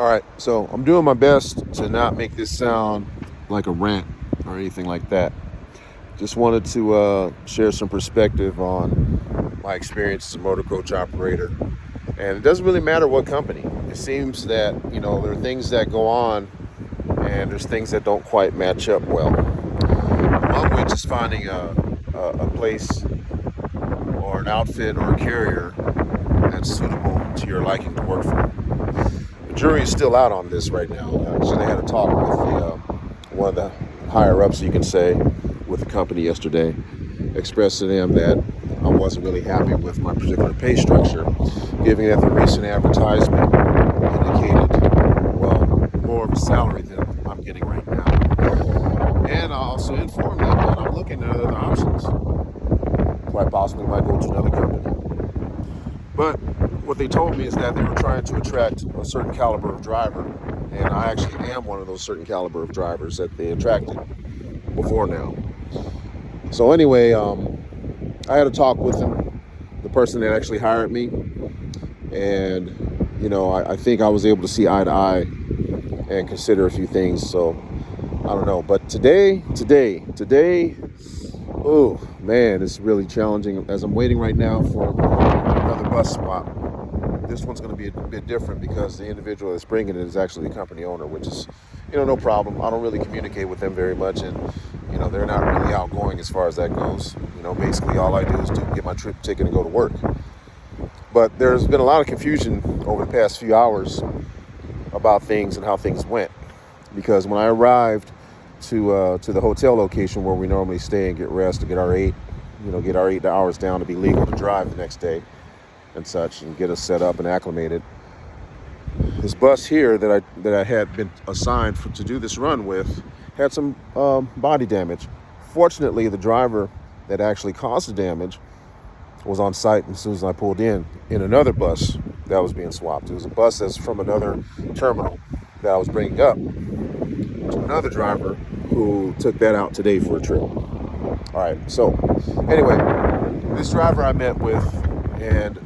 All right, so I'm doing my best to not make this sound like a rant or anything like that. Just wanted to share some perspective on my experience as a motor coach operator. And it doesn't really matter what company. It seems that, there are things that go on and there's things that don't quite match up well. One which is finding a place or an outfit or a carrier that's suitable to your liking to work for. The jury is still out on this right now. So they had a talk with one of the higher ups, you can say, with the company yesterday, expressed to them that I wasn't really happy with my particular pay structure, given that the recent advertisement indicated, well, more of a salary than I'm getting right now. And I also informed them that I'm looking at other options. Quite possibly might go to another company. But what they told me is that they were trying to attract a certain caliber of driver, and I actually am one of those certain caliber of drivers that they attracted before now. So anyway, I had a talk with them, the person that actually hired me, and I think I was able to see eye to eye and consider a few things. So I don't know, but today, oh man, it's really challenging as I'm waiting right now for another bus swap. This one's going to be a bit different because the individual that's bringing it is actually the company owner, which is, no problem. I don't really communicate with them very much, and they're not really outgoing as far as that goes. Basically all I do is get my trip ticket and go to work. But there's been a lot of confusion over the past few hours about things and how things went, because when I arrived to the hotel location where we normally stay and get rest, to get our 8 hours down to be legal to drive the next day and such, and get us set up and acclimated. This bus here that I had been assigned to do this run with had some body damage. Fortunately, the driver that actually caused the damage was on site as soon as I pulled in another bus that was being swapped. It was a bus that's from another terminal that I was bringing up to another driver who took that out today for a trip. All right, so anyway, this driver I met with and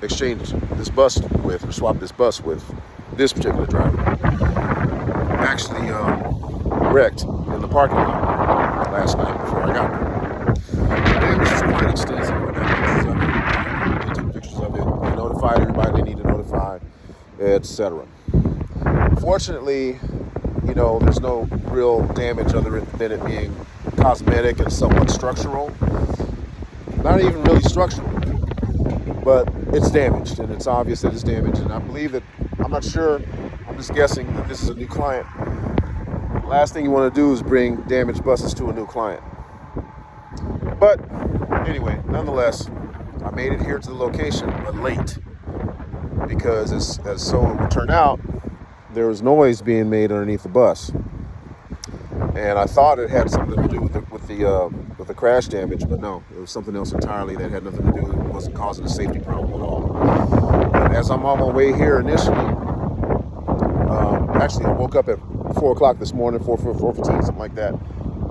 exchanged this bus with, or swapped this bus with, this particular driver actually wrecked in the parking lot last night before I got there. The damage is quite extensive. I got pictures of it. They took pictures of it. They notified everybody they need to notify, etc. Fortunately, there's no real damage other than it being cosmetic and somewhat structural. Not even really structural, but it's damaged, and it's obvious that it's damaged. And I believe that, I'm not sure, I'm just guessing that this is a new client. The last thing you want to do is bring damaged buses to a new client. But anyway, nonetheless, I made it here to the location, but late, because as so it would turn out, there was noise being made underneath the bus, and I thought it had something to do with the crash damage, but no, it was something else entirely that had nothing to do. It wasn't causing a safety problem at all. But as I'm on my way here initially, actually I woke up at 4 o'clock this morning, 4:15, something like that.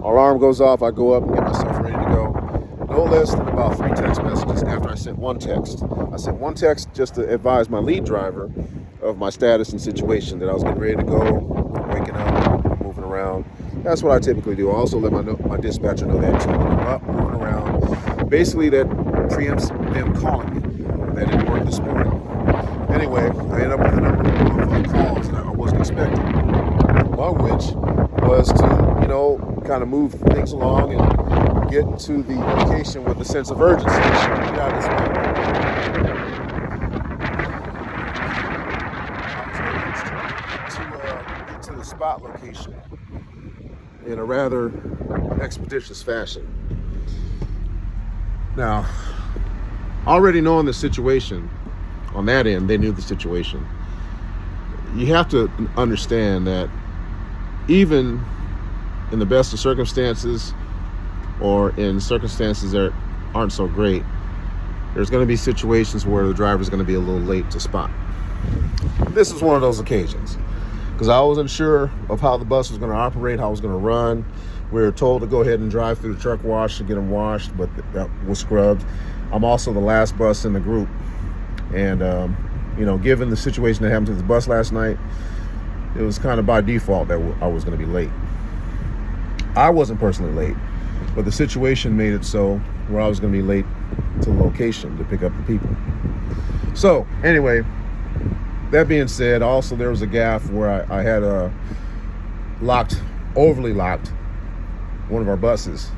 Alarm goes off. I go up and get myself ready to go. No less than about 3 text messages after I sent one text. I sent one text just to advise my lead driver of my status and situation, that I was getting ready to go, waking up, moving around. That's what I typically do. I also let my dispatcher know that too. I'm up, moving around. Basically, that preempts them calling me. That didn't work this morning. Anyway, I ended up with a number of calls that I wasn't expecting. One of which was to, kind of move things along and get to the location with a sense of urgency. Get out of this way. Get to the spot location in a rather expeditious fashion. Now, already knowing the situation on that end, they knew the situation. You have to understand that even in the best of circumstances, or in circumstances that aren't so great, there's going to be situations where the driver is going to be a little late to spot. This is one of those occasions, because I wasn't sure of how the bus was going to operate, how it was going to run. We were told to go ahead and drive through the truck wash to get them washed, but that was scrubbed. I'm also the last bus in the group, and given the situation that happened to the bus last night, it was kind of by default that I was going to be late. I wasn't personally late, but the situation made it so where I was going to be late to the location to pick up the people. So anyway, that being said, also there was a gaffe where I had overly locked one of our buses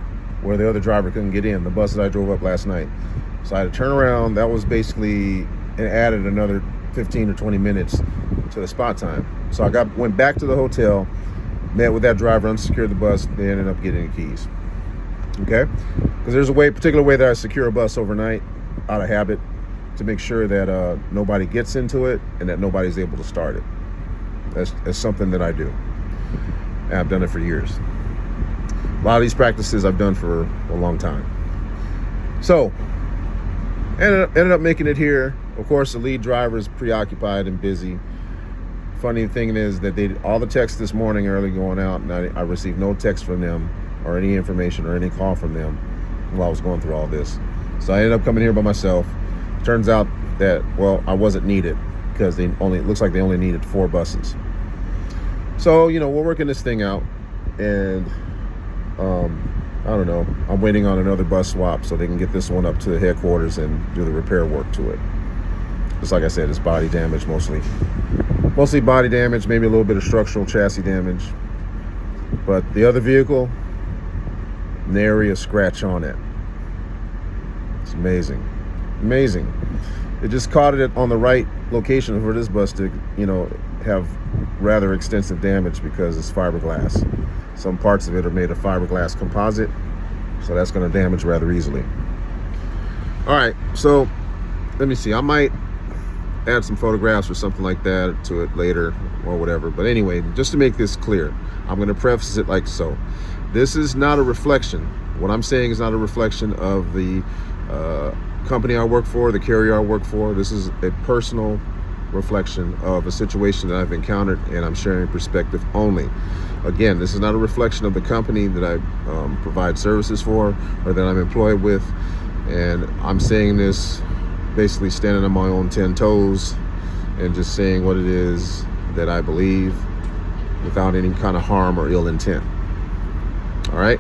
where the other driver couldn't get in, the bus that I drove up last night. So I had to turn around. That was basically, it added another 15 or 20 minutes to the spot time. So I went back to the hotel, met with that driver, unsecured the bus, they ended up getting the keys. Okay? Because there's a particular way that I secure a bus overnight out of habit to make sure that nobody gets into it and that nobody's able to start it. That's something that I do. And I've done it for years. A lot of these practices I've done for a long time. So, ended up making it here. Of course, the lead driver is preoccupied and busy. Funny thing is that all the texts this morning early going out, and I received no text from them or any information or any call from them while I was going through all this. So I ended up coming here by myself. Turns out that, well, I wasn't needed because it looks like they only needed 4 buses. So, we're working this thing out, and I don't know. I'm waiting on another bus swap so they can get this one up to the headquarters and do the repair work to it. Just like I said, it's body damage mostly. Mostly body damage, maybe a little bit of structural chassis damage. But the other vehicle, nary a scratch on it. It's amazing. Amazing. It just caught it on the right location for this bus to, have rather extensive damage because it's fiberglass. Some parts of it are made of fiberglass composite, so that's going to damage rather easily. All right, so let me see. I might add some photographs or something like that to it later or whatever. But anyway, just to make this clear, I'm going to preface it like so. This is not a reflection. What I'm saying is not a reflection of the company I work for, the carrier I work for. This is a personal reflection of a situation that I've encountered, and I'm sharing perspective only. Again, this is not a reflection of the company that I provide services for or that I'm employed with, and I'm saying this basically standing on my own 10 toes and just saying what it is that I believe without any kind of harm or ill intent. All right,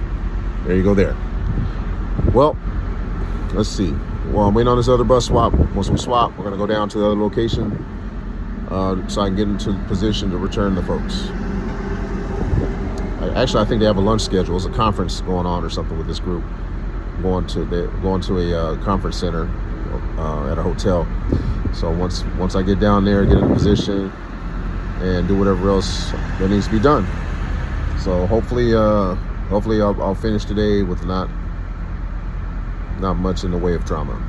there you go there. Well, let's see. Well, I'm waiting on this other bus swap. Once we swap, we're going to go down to the other location so I can get into position to return the folks. Actually, I think they have a lunch schedule. There's a conference going on or something with this group. Going to a conference center at a hotel. So once I get down there, get in position, and do whatever else that needs to be done. So hopefully I'll finish today with not much in the way of drama.